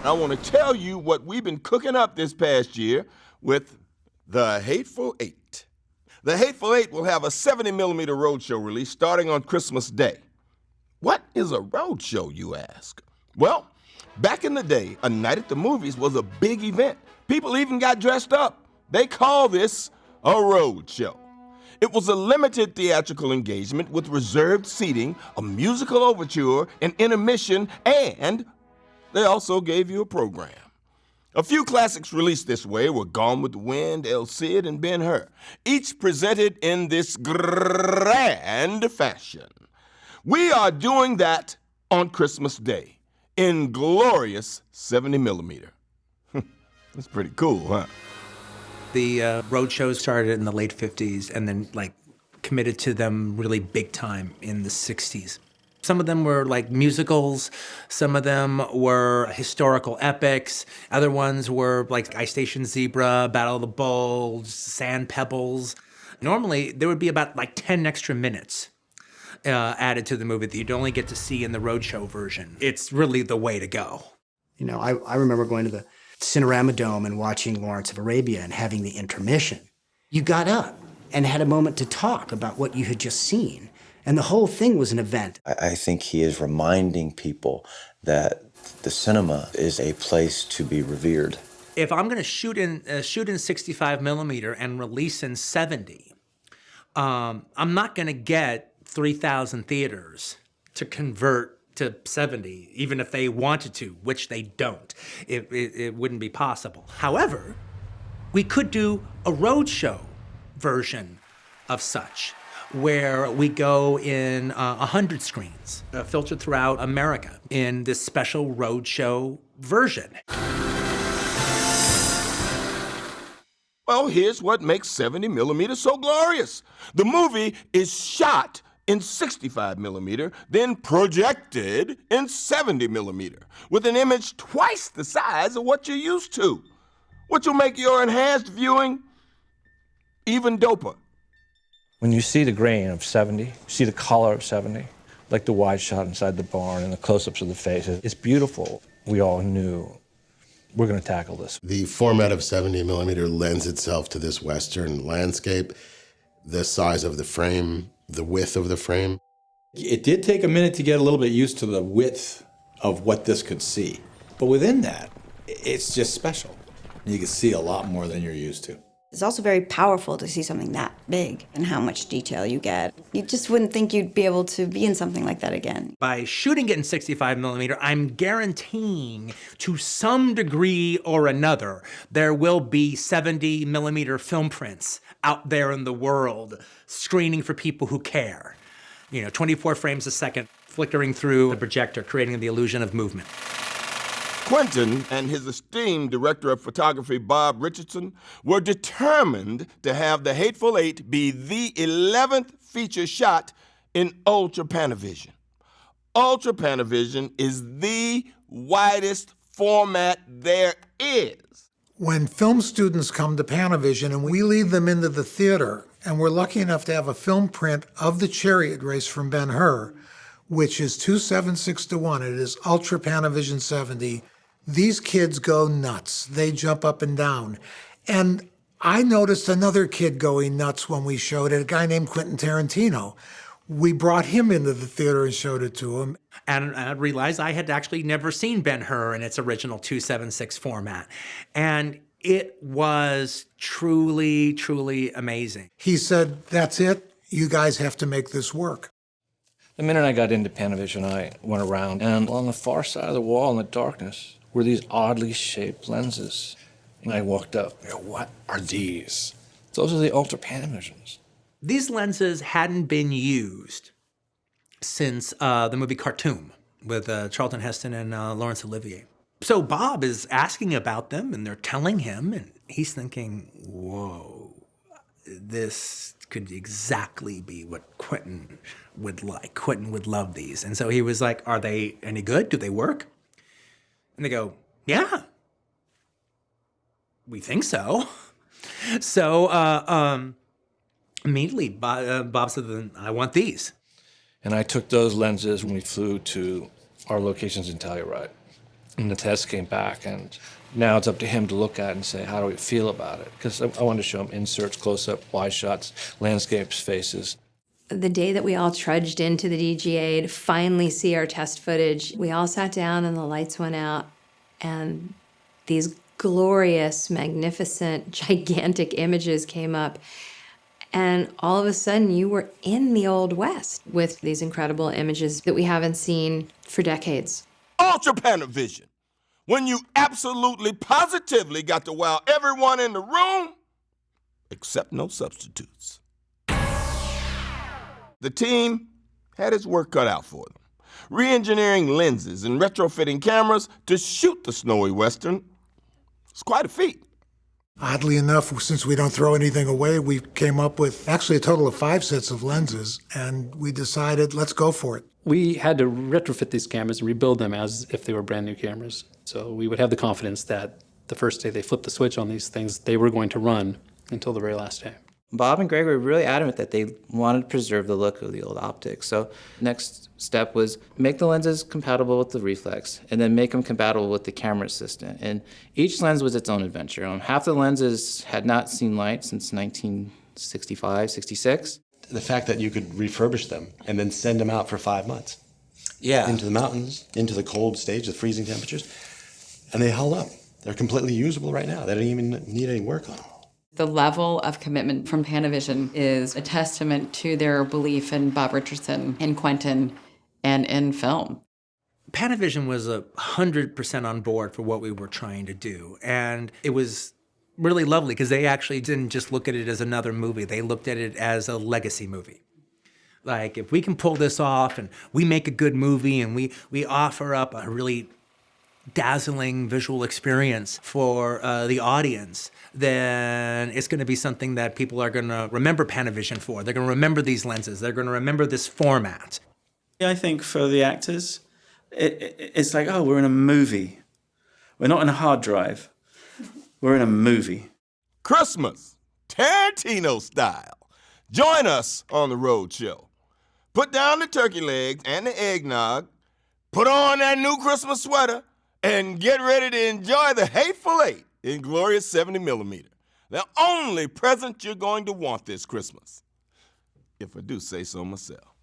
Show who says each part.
Speaker 1: I want to tell you what we've been cooking up this past year with the Hateful Eight. The Hateful Eight will have a 70mm roadshow release starting on Christmas Day. What is a roadshow, you ask? Well, back in the day, a night at the movies was a big event. People even got dressed up. They call this a roadshow. It was a limited theatrical engagement with reserved seating, a musical overture, an intermission, and they also gave you a program. A few classics released this way were Gone with the Wind, El Cid, and Ben-Hur, each presented in this grand fashion. We are doing that on Christmas Day in glorious 70mm. That's pretty cool, huh?
Speaker 2: The road shows started in the late 50s and then committed to them really big time in the 60s. Some of them were like musicals, some of them were historical epics, other ones were like Ice Station Zebra, Battle of the Bulge, Sand Pebbles. Normally, there would be about 10 extra minutes added to the movie that you'd only get to see in the roadshow version. It's really the way to go.
Speaker 3: You know, I remember going to the Cinerama Dome and watching Lawrence of Arabia and having the intermission. You got up and had a moment to talk about what you had just seen. And the whole thing was an event.
Speaker 4: I think he is reminding people that the cinema is a place to be revered.
Speaker 2: If I'm going to shoot in 65mm and release in 70, I'm not going to get 3,000 theaters to convert to 70, even if they wanted to, which they don't. It wouldn't be possible. However, we could do a roadshow version of such, where we go in 100 screens, filtered throughout America in this special roadshow version.
Speaker 1: Well, here's what makes 70mm so glorious. The movie is shot in 65mm, then projected in 70mm, with an image twice the size of what you're used to, which will make your enhanced viewing even doper.
Speaker 5: When you see the grain of 70, you see the color of 70, like the wide shot inside the barn and the close-ups of the faces. It's beautiful. We all knew we're going to tackle this.
Speaker 6: The format of 70mm lends itself to this Western landscape, the size of the frame, the width of the frame.
Speaker 7: It did take a minute to get a little bit used to the width of what this could see. But within that, it's just special. You can see a lot more than you're used to.
Speaker 8: It's also very powerful to see something that big and how much detail you get. You just wouldn't think you'd be able to be in something like that again.
Speaker 2: By shooting it in 65mm, I'm guaranteeing to some degree or another, there will be 70mm film prints out there in the world screening for people who care. 24 frames a second flickering through the projector, creating the illusion of movement.
Speaker 1: Quinton and his esteemed director of photography, Bob Richardson, were determined to have The Hateful Eight be the 11th feature shot in Ultra Panavision. Ultra Panavision is the widest format there is.
Speaker 9: When film students come to Panavision and we lead them into the theater, and we're lucky enough to have a film print of the chariot race from Ben-Hur, which is 276:1, it is Ultra Panavision 70, these kids go nuts. They jump up and down. And I noticed another kid going nuts when we showed it, a guy named Quinton Tarrantino. We brought him into the theater and showed it to him.
Speaker 2: And I realized I had actually never seen Ben-Hur in its original 276 format. And it was truly, truly amazing.
Speaker 9: He said, that's it. You guys have to make this work.
Speaker 5: The minute I got into Panavision, I went around, and on the far side of the wall in the darkness were these oddly shaped lenses. And I walked up.
Speaker 7: What are these?
Speaker 5: Those are the Ultra Panavisions.
Speaker 2: These lenses hadn't been used since the movie Khartoum with Charlton Heston and Laurence Olivier. So Bob is asking about them, and they're telling him, and he's thinking, whoa, this could exactly be what Quinton would like. Quinton would love these. And so he was like, are they any good? Do they work? And they go, yeah, we think so. So immediately, Bob said, then I want these.
Speaker 5: And I took those lenses when we flew to our locations in Telluride. And the test came back, and now it's up to him to look at it and say, how do we feel about it? Because I wanted to show him inserts, close-up, wide shots, landscapes, faces.
Speaker 10: The day that we all trudged into the DGA to finally see our test footage, we all sat down and the lights went out, and these glorious, magnificent, gigantic images came up. And all of a sudden, you were in the Old West with these incredible images that we haven't seen for decades.
Speaker 1: Ultra Panavision, when you absolutely positively got to wow everyone in the room, except no substitutes. The team had its work cut out for them, re-engineering lenses and retrofitting cameras to shoot the snowy Western. It's quite a feat.
Speaker 9: Oddly enough, since we don't throw anything away, we came up with actually a total of 5 sets of lenses, and we decided, let's go for it.
Speaker 11: We had to retrofit these cameras and rebuild them as if they were brand new cameras. So we would have the confidence that the first day they flipped the switch on these things, they were going to run until the very last day.
Speaker 12: Bob and Greg were really adamant that they wanted to preserve the look of the old optics. So next step was make the lenses compatible with the reflex and then make them compatible with the camera assistant. And each lens was its own adventure. Half the lenses had not seen light since 1965, 66.
Speaker 13: The fact that you could refurbish them and then send them out for 5 months.
Speaker 12: Yeah.
Speaker 13: Into the mountains, into the cold stage, the freezing temperatures, and they held up. They're completely usable right now. They don't even need any work on them.
Speaker 14: The level of commitment from Panavision is a testament to their belief in Bob Richardson, in Quinton, and in film.
Speaker 2: Panavision was 100% on board for what we were trying to do. And it was really lovely because they actually didn't just look at it as another movie. They looked at it as a legacy movie. Like, if we can pull this off and we make a good movie and we offer up a really dazzling visual experience for the audience, then it's going to be something that people are going to remember Panavision for. They're going to remember these lenses. They're going to remember this format.
Speaker 15: I think for the actors, it's like, oh, we're in a movie. We're not in a hard drive. We're in a movie.
Speaker 1: Christmas, Tarantino style. Join us on the road show. Put down the turkey legs and the eggnog, put on that new Christmas sweater, and get ready to enjoy the Hateful Eight in glorious 70mm. The only present you're going to want this Christmas, if I do say so myself.